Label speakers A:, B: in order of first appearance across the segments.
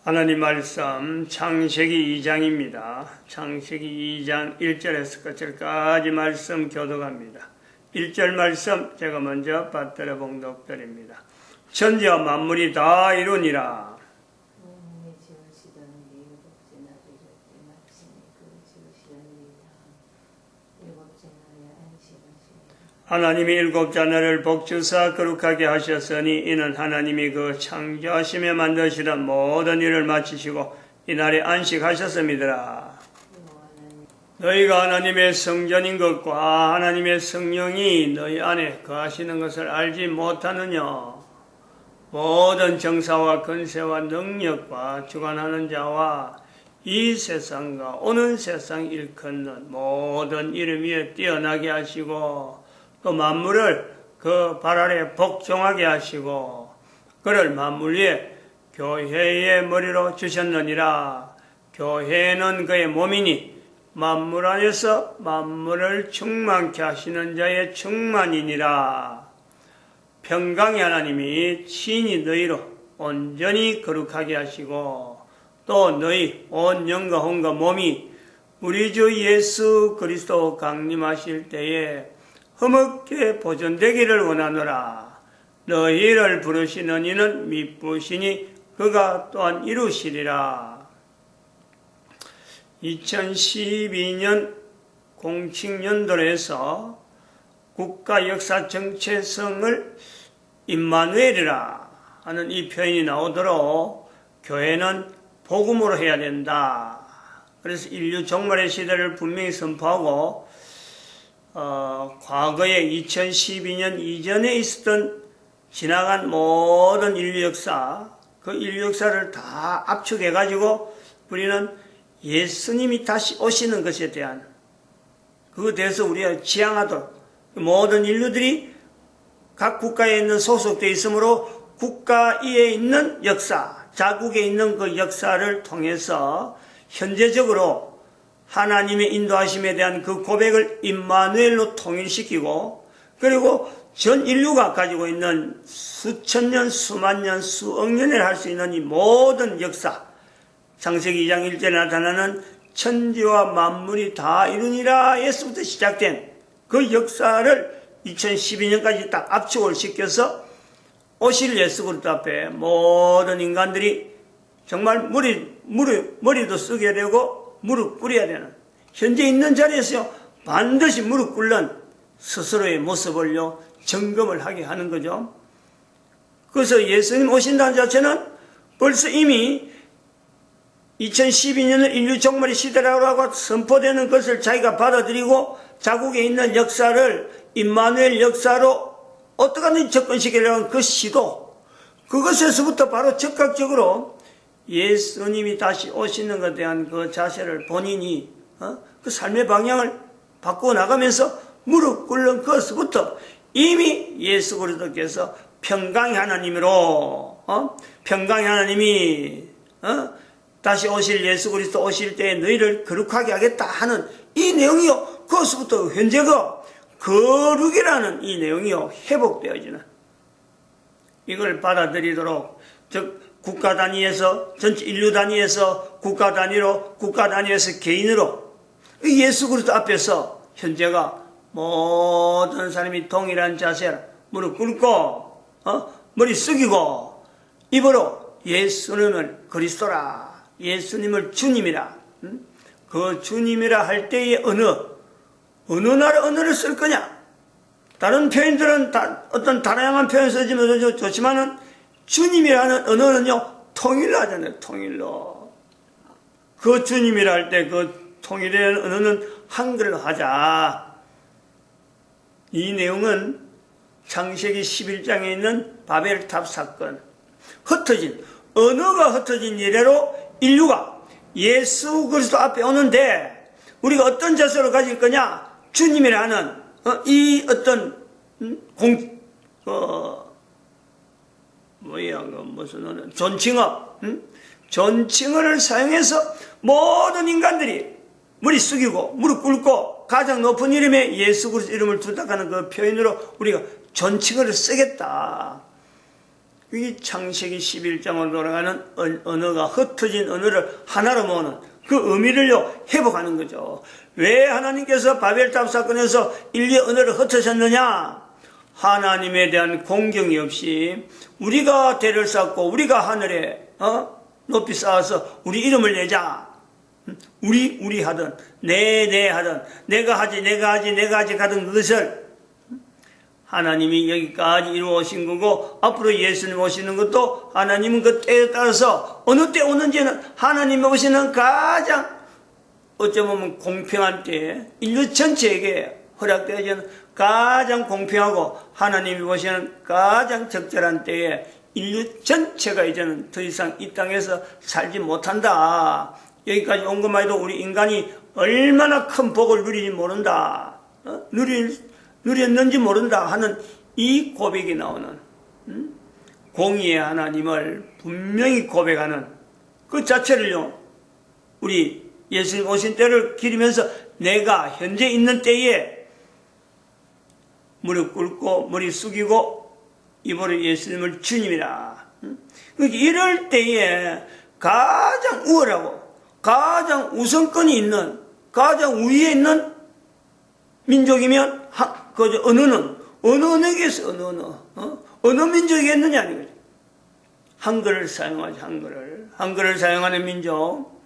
A: 하나님 말씀 창세기 2장입니다. 창세기 2장 1절에서 끝절까지 말씀 교독합니다. 1절 말씀 제가 먼저 받들어 봉독드립니다. 천지와 만물이 다 이루니라. 하나님이 일곱째 날을 복주사 거룩하게 하셨으니 이는 하나님이 그 창조하시며 만드시던 모든 일을 마치시고 이날에 안식하셨음이더라. 너희가 하나님의 성전인 것과 하나님의 성령이 너희 안에 거하시는 것을 알지 못하느냐. 모든 정사와 권세와 능력과 주관하는 자와 이 세상과 오는 세상 일컫는 모든 이름 위에 뛰어나게 하시고 또 만물을 그 발 아래 복종하게 하시고 그를 만물 위에 교회의 머리로 주셨느니라. 교회는 그의 몸이니 만물 안에서 만물을 충만케 하시는 자의 충만이니라. 평강의 하나님이 친히 너희로 온전히 거룩하게 하시고 또 너희 온 영과 혼과 몸이 우리 주 예수 그리스도 강림하실 때에 흠없게 보존되기를 원하노라. 너희를 부르시는 이는 미쁘시니 그가 또한 이루시리라. 2012년 공칙연도로 해서 국가 역사 정체성을 임마누엘이라 하는 이 표현이 나오도록 교회는 복음으로 해야 된다. 그래서 인류 종말의 시대를 분명히 선포하고 과거에 2012년 이전에 있었던 지나간 모든 인류 역사, 그 인류 역사를 다 압축해가지고 우리는 예수님이 다시 오시는 것에 대한 그것에 대해서 우리가 지향하도록 모든 인류들이 각 국가에 있는 소속되어 있으므로 국가에 있는 역사, 자국에 있는 그 역사를 통해서 현재적으로 하나님의 인도하심에 대한 그 고백을 임마누엘로 통일시키고 그리고 전 인류가 가지고 있는 수천 년, 수만 년, 수억 년을 할 수 있는 이 모든 역사, 창세기 2장 1절에 나타나는 천지와 만물이 다 이루니라 에서부터 시작된 그 역사를 2012년까지 딱 압축을 시켜서 오실 예수 그리스도 앞에 모든 인간들이 정말 머리도 쓰게 되고 무릎 꿇어야 되는, 현재 있는 자리에서 반드시 무릎 꿇는 스스로의 모습을요 점검을 하게 하는 거죠. 그래서 예수님 오신다는 자체는 벌써 이미 2012년은 인류 종말의 시대라고 하고 선포되는 것을 자기가 받아들이고 자국에 있는 역사를 임마누엘 역사로 어떻게 하든지 접근시키려는 그 시도, 그것에서부터 바로 적극적으로 예수님이 다시 오시는 것에 대한 그 자세를 본인이 그 삶의 방향을 바꾸어 나가면서 무릎 꿇는 것부터 이미 예수 그리스도께서 평강의 하나님으로 평강의 하나님이 다시 오실 예수 그리스도 오실 때에 너희를 거룩하게 하겠다 하는 이 내용이요, 그것부터 현재가 거룩이라는 이 내용이요 회복되어지는, 이걸 받아들이도록, 즉 국가 단위에서, 전체 인류 단위에서 국가 단위로, 국가 단위에서 개인으로 예수 그리스도 앞에서 현재가 모든 사람이 동일한 자세로 무릎 꿇고 머리 숙이고 입으로 예수님을 그리스도라, 예수님을 주님이라, 그 주님이라 할 때의 어느 나라 언어를 쓸 거냐. 다른 표현들은 어떤 다양한 표현을 쓰지만 좋지만은 주님이라는 언어는요 통일로 하잖아요. 통일로. 그 주님이라 할 때 그 통일이라는 언어는 한글로 하자. 이 내용은 창세기 11장에 있는 바벨탑 사건, 언어가 흩어진 이래로 인류가 예수 그리스도 앞에 오는데 우리가 어떤 자세로 가질 거냐. 주님이라는 이 어떤 무슨 존칭어를 사용해서 모든 인간들이 머리 숙이고 무릎 꿇고 가장 높은 이름에 예수 그리스도 이름을 두탁하는 그 표현으로 우리가 존칭어를 쓰겠다. 이 창세기 11장으로 돌아가는 언어가 흩어진 언어를 하나로 모으는 그 의미를요 회복하는 거죠. 왜 하나님께서 바벨탑 사건에서 인류의 언어를 흩으셨느냐? 하나님에 대한 공경이 없이 우리가 대를 쌓고 우리가 하늘에 높이 쌓아서 우리 이름을 내자. 우리 하든 내 하든 내가 하지 하든 그것을 하나님이 여기까지 이루어오신 거고 앞으로 예수님 오시는 것도 하나님은 그 때에 따라서 어느 때 오는지는 하나님이 오시는 가장 어쩌면 공평한 때에 인류 전체에게 허락되어지는 가장 공평하고 하나님이 보시는 가장 적절한 때에 인류 전체가 이제는 더 이상 이 땅에서 살지 못한다. 여기까지 온 것만 해도 우리 인간이 얼마나 큰 복을 누리지 모른다. 누렸는지 모른다 하는 이 고백이 나오는 공의의 하나님을 분명히 고백하는 그 자체를요 우리 예수님 오신 때를 기리면서 내가 현재 있는 때에 무릎 꿇고 머리 숙이고 입으로 예수님을 주님이라. 이럴 때에 가장 우월하고 가장 우선권이 있는 가장 우위에 있는 민족이면 그 어느 언어겠어 어느 민족이겠느냐 이거지. 한글을 사용하지 한글을 사용하는 민족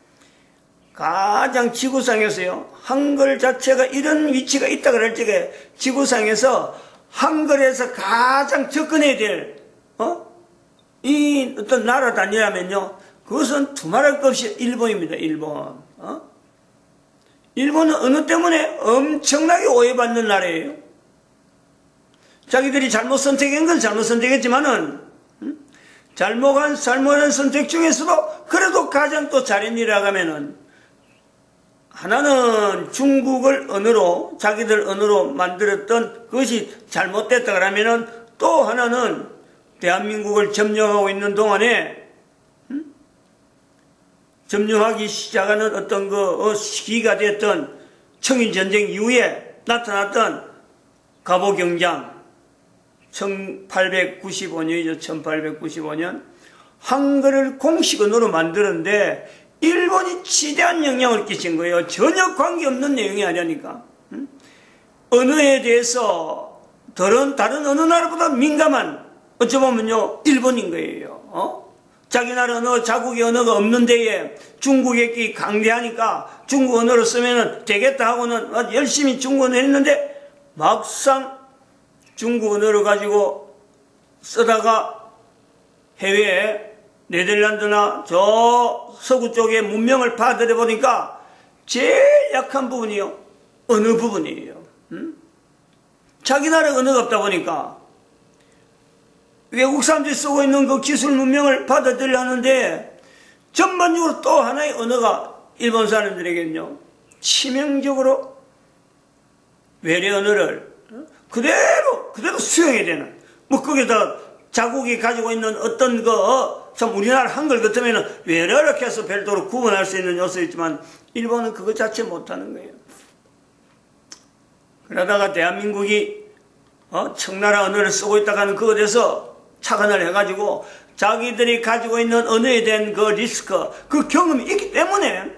A: 가장 지구상에서요 한글 자체가 이런 위치가 있다 그럴 적에 지구상에서 한글에서 가장 접근해야 될 이 어떤 나라 단위라면요 그것은 두말할 것 없이 일본입니다. 일본은 언어 때문에 엄청나게 오해받는 나라예요. 자기들이 잘못 선택한 건 잘못 선택했지만은 잘못한 선택 중에서도 그래도 가장 또 잘했니라 하면은 하나는 중국을 언어로 자기들 언어로 만들었던 그것이 잘못됐다 그러면은 또 하나는 대한민국을 점령하고 있는 동안에 점령하기 시작하는 어떤 그 시기가 됐던 청일전쟁 이후에 나타났던 갑오경장 1895년이죠. 1895년 한글을 공식 언어로 만드는데 일본이 지대한 영향을 끼친 거예요. 전혀 관계없는 내용이 아니니까. 언어에 대해서 다른 어느 나라보다 민감한 어쩌보면요 일본인 거예요. 자기 나라 언어, 자국의 언어가 없는 데에 중국에 강대하니까 중국 언어를 쓰면 되겠다 하고는 아주 열심히 중국 언어를 했는데 막상 중국 언어를 가지고 쓰다가 해외에 네덜란드나 저 서구 쪽의 문명을 파들여 보니까 제일 약한 부분이요. 언어 부분이에요. 자기 나라 언어가 없다 보니까 외국 사람들이 쓰고 있는 그 기술 문명을 받아들여 하는데 전반적으로 또 하나의 언어가 일본 사람들에게는요 치명적으로 외래 언어를 그대로 수용해야 되는 뭐 거기다 자국이 가지고 있는 어떤 참 우리나라 한글 같으면 외래어로 해서 별도로 구분할 수 있는 요소 있지만 일본은 그것 자체 못하는 거예요. 그러다가 대한민국이 청나라 언어를 쓰고 있다가 하는 그것에서 착안을 해가지고 자기들이 가지고 있는 언어에 대한 그 리스크, 그 경험이 있기 때문에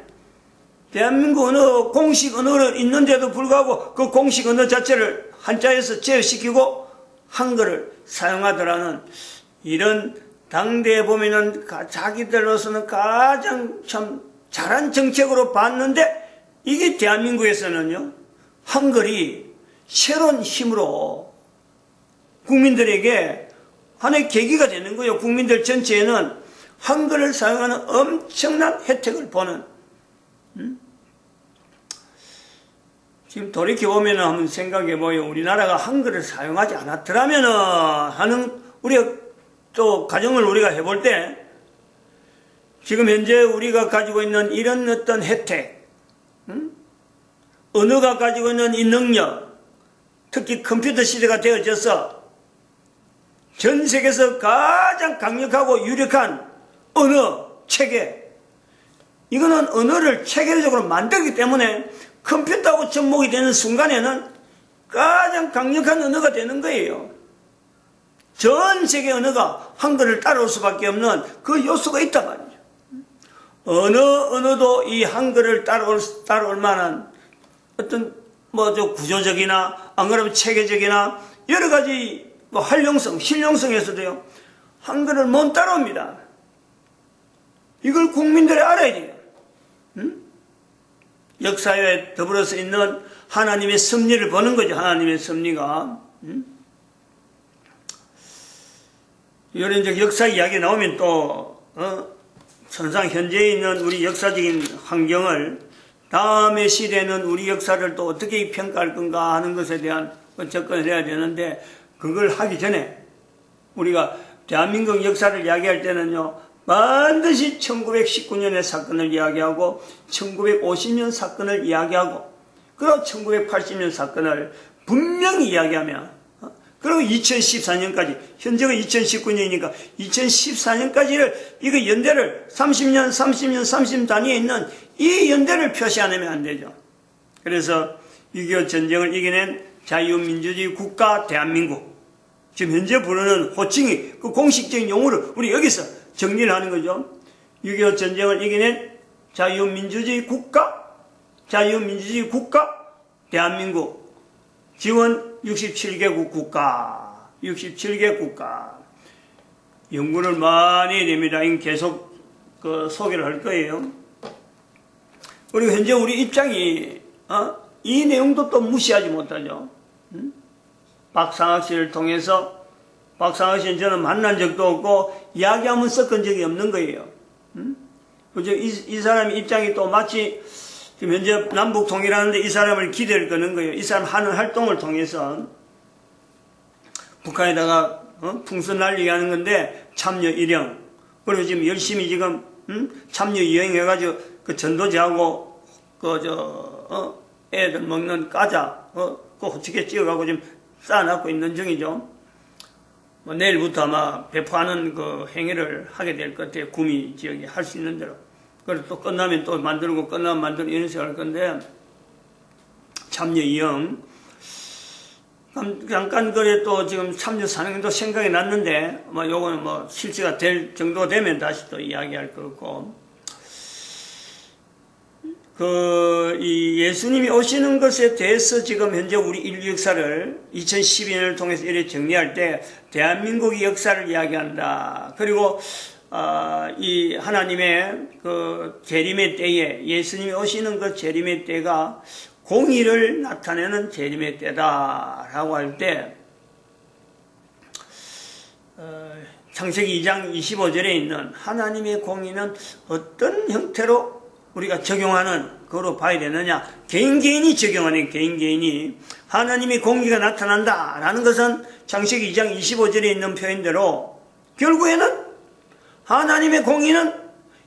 A: 대한민국 언어, 공식 언어를 있는데도 불구하고 그 공식 언어 자체를 한자에서 제어시키고 한글을 사용하더라는 이런 당대에 보면은 자기들로서는 가장 참 잘한 정책으로 봤는데 이게 대한민국에서는요 한글이 새로운 힘으로 국민들에게 하나의 계기가 되는 거예요. 국민들 전체에는 한글을 사용하는 엄청난 혜택을 보는 지금 돌이켜보면 한번 생각해보요. 우리나라가 한글을 사용하지 않았더라면 하는 우리가 또 가정을 우리가 해볼 때 지금 현재 우리가 가지고 있는 이런 어떤 혜택 언어가 가지고 있는 이 능력 특히 컴퓨터 시대가 되어져서 전 세계에서 가장 강력하고 유력한 언어 체계 이거는 언어를 체계적으로 만들기 때문에 컴퓨터하고 접목이 되는 순간에는 가장 강력한 언어가 되는 거예요. 전 세계 언어가 한글을 따라올 수밖에 없는 그 요소가 있단 말이죠. 어느 언어도 이 한글을 따라올 만한 어떤 저 구조적이나 안 그러면 체계적이나 여러 가지 활용성, 실용성에서도요 한글을 못 따라옵니다. 이걸 국민들이 알아야 돼요. 역사에 더불어서 있는 하나님의 섭리를 보는 거죠. 하나님의 섭리가. 이런 역사 이야기 나오면 또 천상 현재에 있는 우리 역사적인 환경을 다음의 시대는 우리 역사를 또 어떻게 평가할 건가 하는 것에 대한 접근을 해야 되는데, 그걸 하기 전에 우리가 대한민국 역사를 이야기할 때는요 반드시 1919년의 사건을 이야기하고 1950년 사건을 이야기하고 그리고 1980년 사건을 분명히 이야기하면, 그리고 2014년까지, 현재가 2019년이니까 2014년까지를 이거 연대를 30년 단위에 있는 이 연대를 표시 안 하면 안 되죠. 그래서 6.25 전쟁을 이겨낸 자유민주주의 국가 대한민국, 지금 현재 부르는 호칭이 그 공식적인 용어를 우리 여기서 정리를 하는 거죠. 6.25 전쟁을 이겨낸 자유민주주의 국가 대한민국, 지원 67개국 국가, 67개 국가. 연구를 많이 해야 됩니다. 계속 소개를 할 거예요. 그리고 현재 우리 입장이 이 내용도 또 무시하지 못하죠. 박상학 씨를 통해서, 박상학 씨는 저는 만난 적도 없고 이야기하면 섞은 적이 없는 거예요. 그죠? 이 사람의 입장이 또 마치 지금 현재 남북 통일하는데 이 사람을 기대를 거는 거예요. 이 사람 하는 활동을 통해서 북한에다가 풍선 날리게 하는 건데 참여 일형, 그리고 지금 열심히 지금 참여 이형 해가지고 그 전도제하고 애들 먹는 과자 그 호치게 찍어가고 지금 쌓아놓고 있는 중이죠. 내일부터 아마 배포하는 그 행위를 하게 될 것 같아요. 구미 지역에 할 수 있는 대로. 그리고 또 끝나면 또 만들고 끝나면 만들고 이런 식으로 할 건데, 참여 이형. 잠깐 그래 또 지금 참여 사능도 생각이 났는데, 요거는 실시가 될 정도 되면 다시 또 이야기할 거고. 이 예수님이 오시는 것에 대해서 지금 현재 우리 인류 역사를 2012년을 통해서 이렇게 정리할 때 대한민국의 역사를 이야기한다. 그리고 이 하나님의 그 재림의 때에, 예수님이 오시는 그 재림의 때가 공의를 나타내는 재림의 때다라고 할 때, 창세기 2장 25절에 있는 하나님의 공의는 어떤 형태로 우리가 적용하는 거로 봐야 되느냐. 개인이 적용하는 개인이 하나님의 공의가 나타난다라는 것은 창세기 2장 25절에 있는 표현대로 결국에는 하나님의 공의는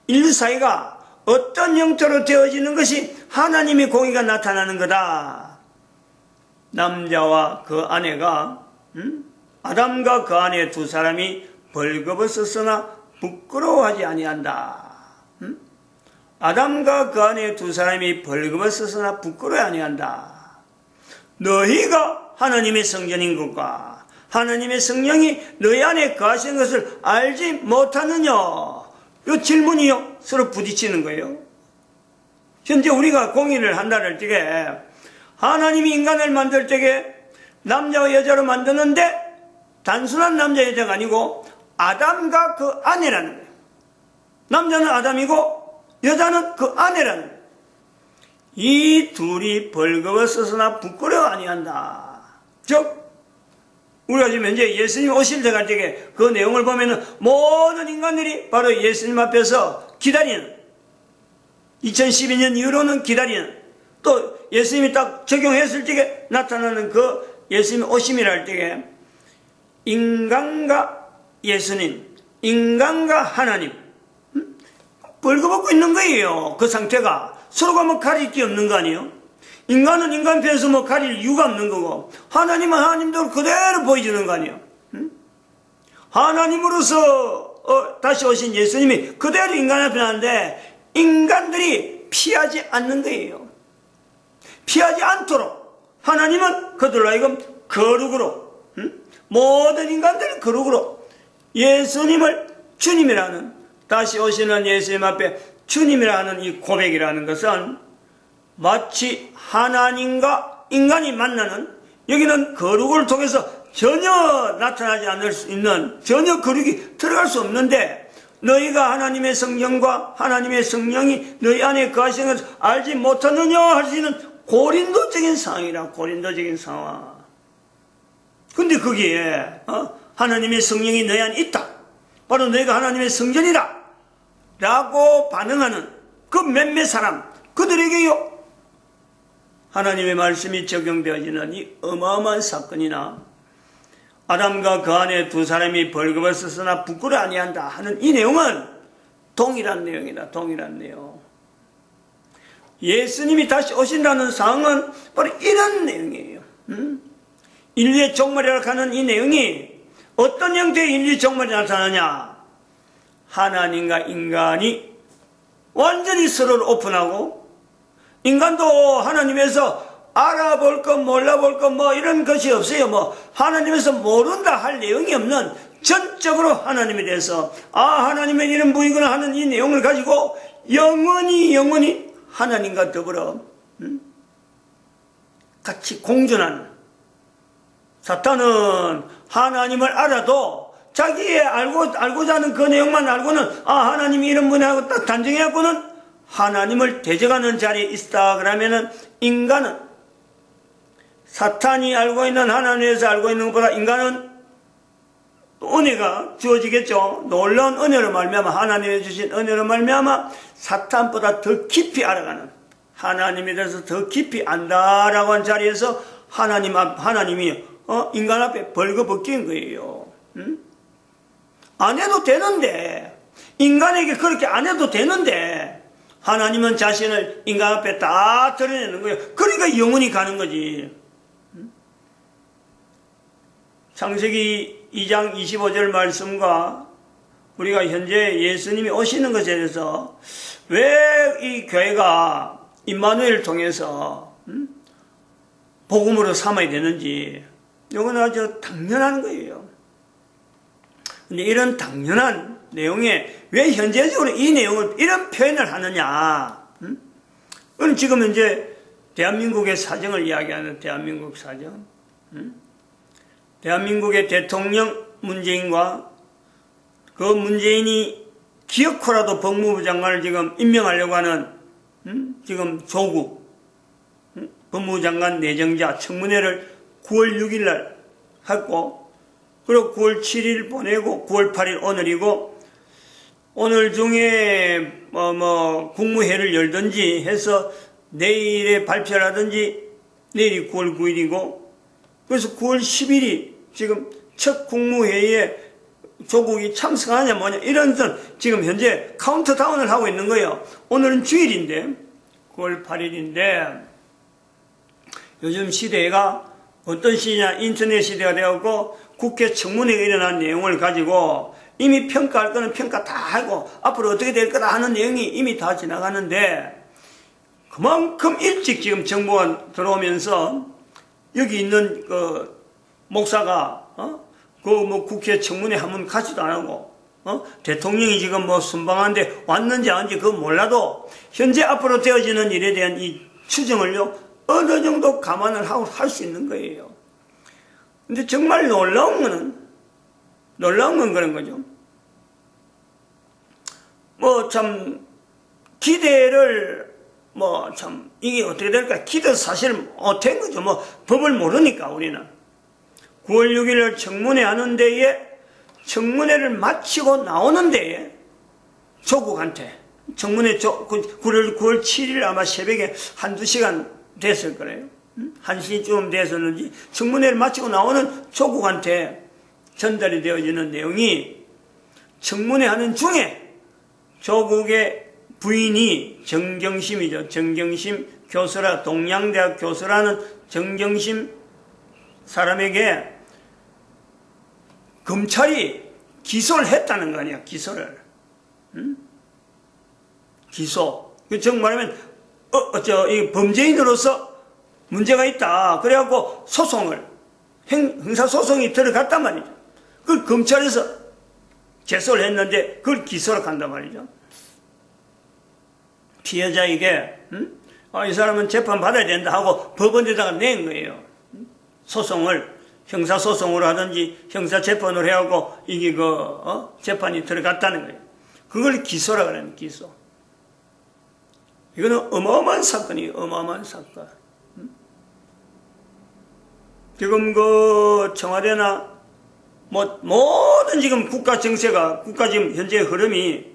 A: 인류 사회가 어떤 형태로 되어지는 것이 하나님의 공의가 나타나는 거다. 남자와 그 아내가 아담과 그 아내 두 사람이 벌거벗었으나 부끄러워하지 아니한다. 아담과 그 아내 두 사람이 벌거벗었으나 부끄러워 아니한다. 너희가 하나님의 성전인 것과 하나님의 성령이 너희 안에 거하시는 것을 알지 못하느냐. 이 질문이요 서로 부딪히는 거예요. 현재 우리가 공의를 한다는 때에 하나님이 인간을 만들 때에 남자와 여자로 만드는데 단순한 남자 여자가 아니고 아담과 그 아내라는 거예요. 남자는 아담이고 여자는 그 아내라는 거예요. 이 둘이 벌거벗었으나 부끄러워 아니한다. 즉 우리가 지금 현재 예수님 오실 때갈 때에 그 내용을 보면은 모든 인간들이 바로 예수님 앞에서 기다리는, 2012년 이후로는 기다리는, 또 예수님이 딱 적용했을 때에 나타나는 그 예수님 오심이라 할 때에 인간과 예수님, 인간과 하나님 벌거벗고 있는 거예요. 그 상태가 서로가 가릴 게 없는 거 아니에요? 인간은 인간 편에서 가릴 이유가 없는 거고, 하나님은 하나님대로 그대로 보여주는 거 아니에요? 하나님으로서 다시 오신 예수님이 그대로 인간 앞에 나는데 인간들이 피하지 않는 거예요. 피하지 않도록 하나님은 그들로 하여금 거룩으로 모든 인간들이 거룩으로 예수님을 주님이라는, 다시 오시는 예수님 앞에 주님이라는 이 고백이라는 것은 마치 하나님과 인간이 만나는, 여기는 거룩을 통해서 전혀 나타나지 않을 수 있는, 전혀 거룩이 들어갈 수 없는데, 너희가 하나님의 성령과 하나님의 성령이 너희 안에 거하시는 것을 알지 못하느냐 할 수 있는 고린도적인 상황이라. 고린도적인 상황. 근데 거기에 하나님의 성령이 너희 안에 있다, 바로 너희가 하나님의 성전이다 라고 반응하는 그 몇몇 사람, 그들에게요 하나님의 말씀이 적용되어지는 이 어마어마한 사건이나, 아담과 그 안에 두 사람이 벌거벗 썼으나 부끄러워 아니한다 하는 이 내용은 동일한 내용이다. 동일한 내용. 예수님이 다시 오신다는 상황은 바로 이런 내용이에요. 인류의 종말이라고 하는 이 내용이 어떤 형태의 인류의 종말이 나타나냐, 하나님과 인간이 완전히 서로를 오픈하고, 인간도 하나님에서 알아볼 것, 몰라볼 것, 이런 것이 없어요. 하나님에서 모른다 할 내용이 없는, 전적으로 하나님에 대해서, 하나님의 이런 분이구나 하는 이 내용을 가지고 영원히 하나님과 더불어 같이 공존하는. 사탄은 하나님을 알아도 자기의 알고자 하는 그 내용만 알고는, 하나님이 이런 분이라고 딱 단정해갖고는 하나님을 대적하는 자리에 있다. 그러면은 인간은, 사탄이 알고 있는 하나님에서 알고 있는 것보다 인간은 은혜가 주어지겠죠. 놀라운 은혜로 말미암아, 하나님이 주신 은혜로 말미암아 사탄보다 더 깊이 알아가는, 하나님에 대해서 더 깊이 안다라고 한 자리에서 하나님이 인간 앞에 벌거벗긴 거예요. 안 해도 되는데, 인간에게 그렇게 안 해도 되는데 하나님은 자신을 인간 앞에 다 드러내는 거예요. 그러니까 영원히 가는 거지. 창세기 2장 25절 말씀과 우리가 현재 예수님이 오시는 것에 대해서 왜 이 교회가 임마누엘을 통해서 복음으로 삼아야 되는지, 이건 아주 당연한 거예요. 근데 이런 당연한 내용에 왜 현재적으로 이 내용을 이런 표현을 하느냐? 그건 지금 현재 대한민국의 사정을 이야기하는 대한민국 사정. 대한민국의 대통령 문재인과 그 문재인이 기어코라도 법무부 장관을 지금 임명하려고 하는 지금 조국 법무부 장관 내정자 청문회를 9월 6일 날 했고, 그리고 9월 7일 보내고 9월 8일 오늘이고, 오늘 중에 국무회의를 열든지 해서 내일에 발표를 하든지, 내일이 9월 9일이고, 그래서 9월 10일이 지금 첫 국무회의에 조국이 참석하냐 뭐냐, 이런 지금 현재 카운트다운을 하고 있는 거예요. 오늘은 주일인데 9월 8일인데, 요즘 시대가 어떤 시대냐, 인터넷 시대가 되었고 국회 청문회가 일어난 내용을 가지고 이미 평가할 거는 평가 다 하고 앞으로 어떻게 될 거다 하는 내용이 이미 다 지나가는데, 그만큼 일찍 지금 정부가 들어오면서 여기 있는 그 목사가 국회 청문회 한번 가지도 안 하고, 대통령이 지금 순방하는데 왔는지 안 왔는지 그거 몰라도 현재 앞으로 되어지는 일에 대한 이 추정을요 어느 정도 감안을 하고 할 수 있는 거예요. 근데 정말 놀라운 건 그런 거죠. 참 기대를 참 이게 어떻게 될까 기대 사실 못한 거죠. 법을 모르니까. 우리는 9월 6일 청문회 하는 데에, 청문회를 마치고 나오는 데에 조국한테 청문회 9월 7일 아마 새벽에 한두 시간 됐을 거래요. 1시쯤 됐었는지 청문회를 마치고 나오는 조국한테 전달이 되어지는 내용이, 청문회 하는 중에 조국의 부인이 정경심이죠. 정경심 교수라, 동양대학 교수라는 정경심 사람에게 검찰이 기소를 했다는 거 아니야. 기소를. 기소. 정말 말하면 이 범죄인으로서 문제가 있다. 그래갖고 소송을 형사소송이 들어갔단 말이죠. 그걸 검찰에서 제소를 했는데 그걸 기소를 간단 말이죠. 피해자에게 이 사람은 재판 받아야 된다 하고 법원에다가 낸 거예요. 소송을 형사소송으로 하든지 형사재판으로 해하고 이게 재판이 들어갔다는 거예요. 그걸 기소라 그래요. 기소. 이거는 어마어마한 사건이에요. 어마어마한 사건. 지금 청와대나 모든 지금 국가 정세가 지금 현재 흐름이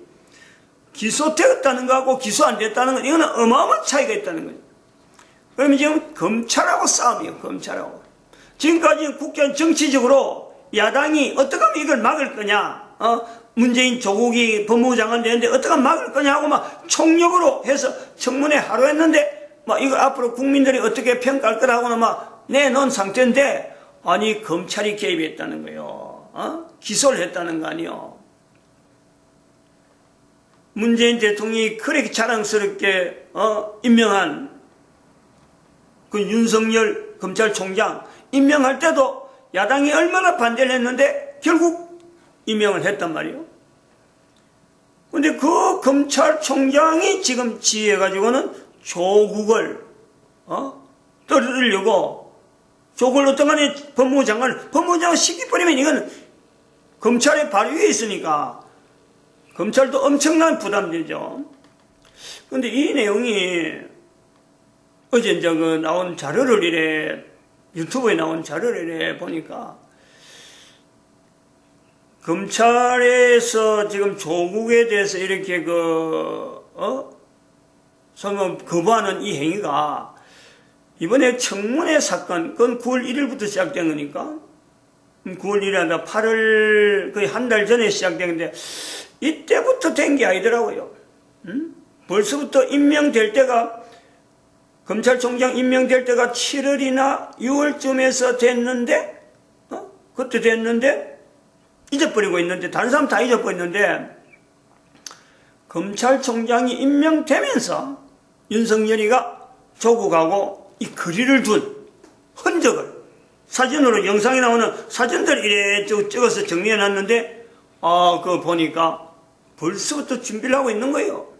A: 기소되었다는 거하고 기소 안 됐다는 건 이거는 어마어마한 차이가 있다는 거예요. 그러면 지금 검찰하고 싸움이에요. 검찰하고. 지금까지 국회는 정치적으로 야당이 어떻게 하면 이걸 막을 거냐, 문재인 조국이 법무부 장관 되는데 어떻게 하면 막을 거냐 하고 막 총력으로 해서 청문회 하루 했는데 이걸 앞으로 국민들이 어떻게 평가할 거라고는 막 내놓은 상태인데 아니 검찰이 개입했다는 거예요. 기소를 했다는 거 아니요. 문재인 대통령이 그렇게 자랑스럽게 임명한 그 윤석열 검찰총장 임명할 때도 야당이 얼마나 반대를 했는데 결국 임명을 했단 말이에요. 근데 그 검찰총장이 지금 지휘해가지고는 조국을 떨어뜨리려고 조국을 어떤 간에 법무부 장관을 시켜버리면 이건 검찰의 발 위에 있으니까 검찰도 엄청난 부담되죠. 근데 이 내용이 어제 이제 나온 자료를 이래 유튜브에 나온 자료를 이래 보니까 검찰에서 지금 조국에 대해서 이렇게 성금 거부하는 이 행위가 이번에 청문회 사건, 그건 9월 1일부터 시작된 거니까 9월 1일 아니라 8월 거의 한 달 전에 시작된 건데 이때부터 된 게 아니더라고요. 벌써부터 임명될 때가 검찰총장 임명될 때가 7월이나 6월쯤에서 됐는데 그때 됐는데 잊어버리고 있는데 다른 사람 다 잊어버렸는데 검찰총장이 임명되면서 윤석열이가 조국하고 이 거리를 둔 흔적을 사진으로 영상에 나오는 사진들 이래 찍어서 정리해놨는데 그거 보니까 벌써부터 준비를 하고 있는 거예요.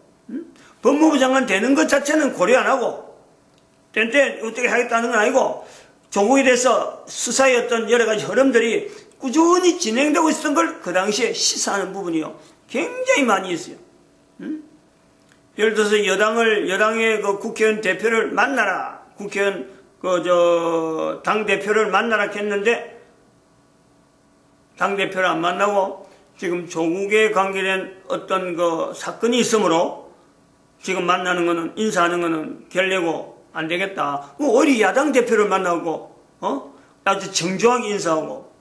A: 법무부 장관 되는 것 자체는 고려 안 하고 때 어떻게 하겠다는 건 아니고 조국에 대해서 수사의 어떤 여러 가지 흐름들이 꾸준히 진행되고 있었던 걸 그 당시에 시사하는 부분이요. 굉장히 많이 있어요. 예를 들어서 여당의 그 국회의원 대표를 만나라. 국회의원 당 대표를 만나라 했는데 당 대표를 안 만나고 지금 조국에 관계된 어떤 사건이 있으므로 지금 만나는 거는 인사하는 거는 결례고 안 되겠다. 오히려 야당 대표를 만나고 아주 정중하게 인사하고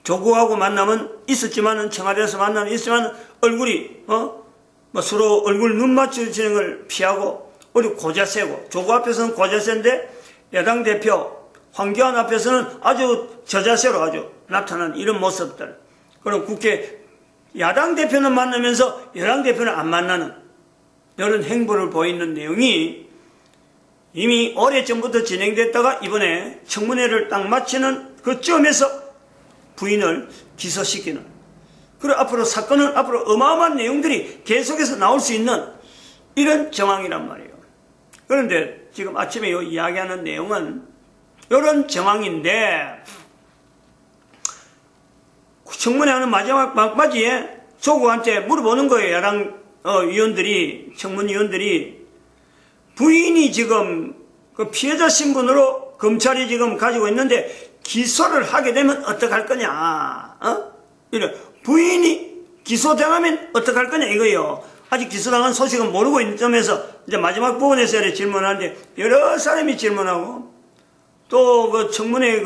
A: 조국하고 만나면 있었지만은 청와대에서 만나면 있지만 얼굴이 서로 얼굴 눈 맞추는 걸 피하고 우리 고자세고 조국 앞에서는 고자세인데 야당 대표 황교안 앞에서는 아주 저자세로 아주 나타나는 이런 모습들. 그리고 국회 야당 대표는 만나면서 여당 대표는 안 만나는 이런 행보를 보이는 내용이 이미 오래전부터 진행됐다가 이번에 청문회를 딱 마치는 그쯤에서 부인을 기소시키는. 그리고 앞으로 사건은 앞으로 어마어마한 내용들이 계속해서 나올 수 있는 이런 정황이란 말이에요. 그런데 지금 아침에 이야기하는 내용은 이런 정황인데 청문회 하는 마지막 막바지에 조국한테 물어보는 거예요. 야당 위원들이 청문위원들이 부인이 지금 그 피해자 신분으로 검찰이 지금 가지고 있는데 기소를 하게 되면 어떡할 거냐? 이래 부인이 기소당하면 어떡할 거냐 이거예요. 아직 기소당한 소식은 모르고 있는 점에서 이제 마지막 부분에서 이렇게 질문하는데 여러 사람이 질문하고 또 그 청문회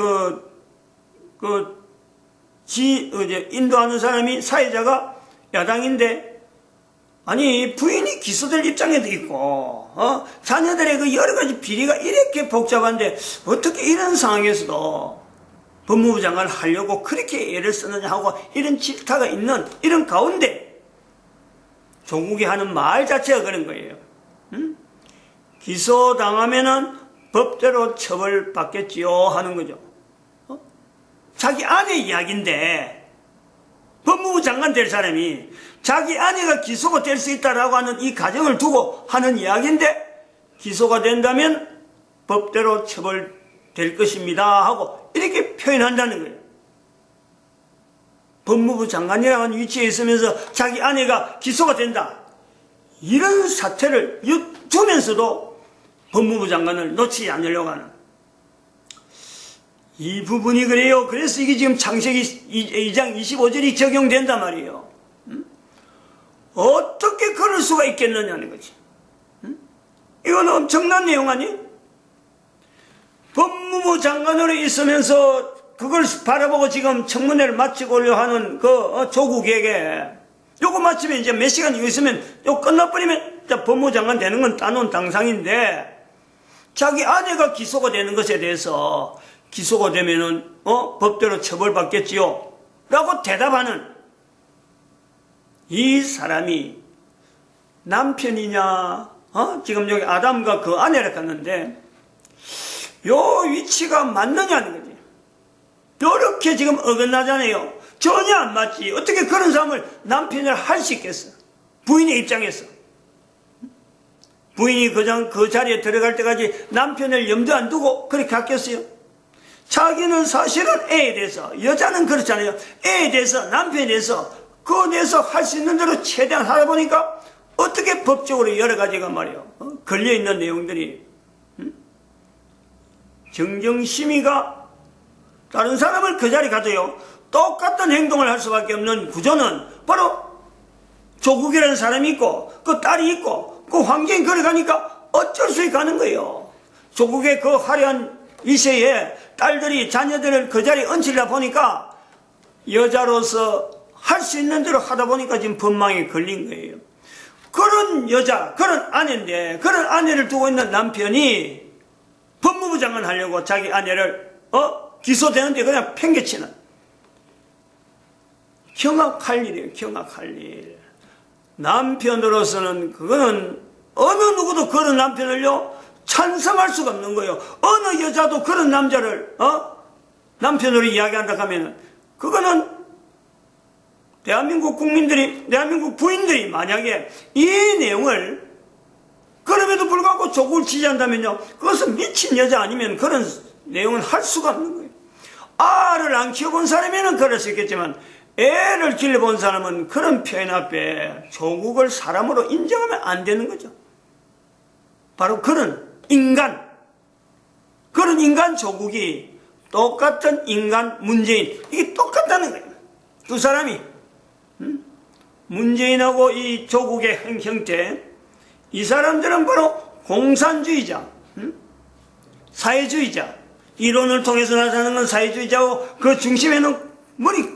A: 인도하는 사람이 사회자가 야당인데 아니 부인이 기소될 입장에도 있고 자녀들의 그 여러 가지 비리가 이렇게 복잡한데 어떻게 이런 상황에서도 법무부 장관을 하려고 그렇게 애를 쓰느냐 하고 이런 질타가 있는 이런 가운데 조국이 하는 말 자체가 그런 거예요. 기소당하면은 법대로 처벌받겠지요 하는 거죠. 자기 아내 이야기인데, 법무부 장관 될 사람이 자기 아내가 기소가 될 수 있다라고 하는 이 가정을 두고 하는 이야기인데, 기소가 된다면 법대로 처벌될 것입니다 하고 이렇게 표현한다는 거예요. 법무부 장관이라는 위치에 있으면서 자기 아내가 기소가 된다, 이런 사태를 주면서도 법무부 장관을 놓치지 않으려고 하는 이 부분이 그래요. 그래서 이게 지금 창세기 2장 25절이 적용된단 말이에요. 어떻게 그럴 수가 있겠느냐는 거지. 이건 엄청난 내용 아니에요? 법무부 장관으로 있으면서 그걸 바라보고 지금 청문회를 마치고려 하는 그 조국에게 요거 마치면 이제 몇 시간 있으면 요거 끝나버리면 법무부 장관 되는 건 따놓은 당상인데, 자기 아내가 기소가 되는 것에 대해서 기소가 되면은 법대로 처벌받겠지요 라고 대답하는 이 사람이 남편이냐, 지금 여기 아담과 그 아내를 갔는데 요 위치가 맞느냐는 거지. 이렇게 지금 어긋나잖아요. 전혀 안 맞지. 어떻게 그런 사람을 남편을 할 수 있겠어? 부인의 입장에서. 부인이 그 자리에 들어갈 때까지 남편을 염두에 안 두고 그렇게 갔겠어요? 자기는 사실은 애에 대해서, 여자는 그렇잖아요. 애에 대해서, 남편에 대해서, 그에 대해서 할 수 있는 대로 최대한 하다 보니까 어떻게 법적으로 여러 가지가 말이에요. 걸려있는 내용들이. 정정심의가 다른 사람을 그 자리에 가도요, 똑같은 행동을 할 수밖에 없는 구조는 바로 조국이라는 사람이 있고, 그 딸이 있고, 그 환경이 걸어가니까 어쩔 수 없이 가는 거예요. 조국의 그 화려한 일세에 딸들이 자녀들을 그 자리에 얹히려 보니까 여자로서 할 수 있는 대로 하다 보니까 지금 법망에 걸린 거예요. 그런 여자, 그런 아내인데, 그런 아내를 두고 있는 남편이 법무부 장관 하려고 자기 아내를 기소되는데 그냥 팽개치는, 경악할 일이에요. 경악할 일. 남편으로서는 그거는 어느 누구도 그런 남편을요 찬성할 수가 없는 거예요. 어느 여자도 그런 남자를 남편으로 이야기한다 하면은, 그거는 대한민국 국민들이, 대한민국 부인들이 만약에 이 내용을 그럼에도 불구하고 조국을 지지한다면요, 그것은 미친 여자 아니면 그런 내용은 할 수가 없는 거예요. 알을 안 키워본 사람이면 그럴 수 있겠지만 애를 길러본 사람은 그런 표현 앞에 조국을 사람으로 인정하면 안 되는 거죠. 바로 그런 인간 조국이 똑같은 인간 문재인, 이게 똑같다는 거예요. 두 사람이. 문재인하고 이 조국의 형태, 이 사람들은 바로 공산주의자, 사회주의자, 이론을 통해서 나타나는 건 사회주의자고, 그 중심에는 머리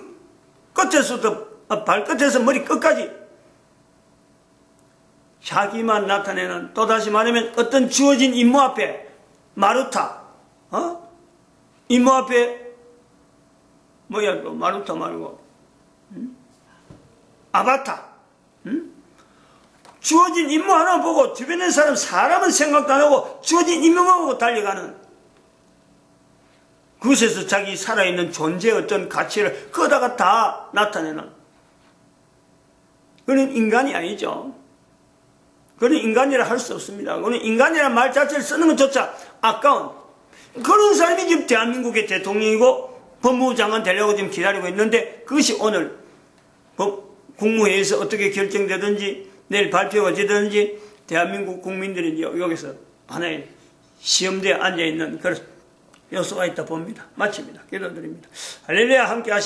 A: 끝에서부터 발끝에서 머리 끝까지 자기만 나타내는, 또다시 말하면 어떤 주어진 임무 앞에 마루타, 임무 앞에 마루타 말고 아바타, 주어진 임무 하나 보고 주변의 사람은 생각도 안 하고 주어진 임무만 보고 달려가는, 그것에서 자기 살아있는 존재의 어떤 가치를 거다가 다 나타내는 그런 인간이 아니죠. 그런 인간이라 할 수 없습니다. 그런 인간이라는 말 자체를 쓰는 것조차 아까운 그런 사람이 지금 대한민국의 대통령이고 법무부 장관 되려고 지금 기다리고 있는데, 그것이 오늘 국무회의에서 어떻게 결정되든지 내일 발표가 되든지 대한민국 국민들이 여기서 하나의 시험대에 앉아있는 그런 요소가 있다 봅니다. 마칩니다. 기도드립니다. 할렐루야. 함께 하시죠.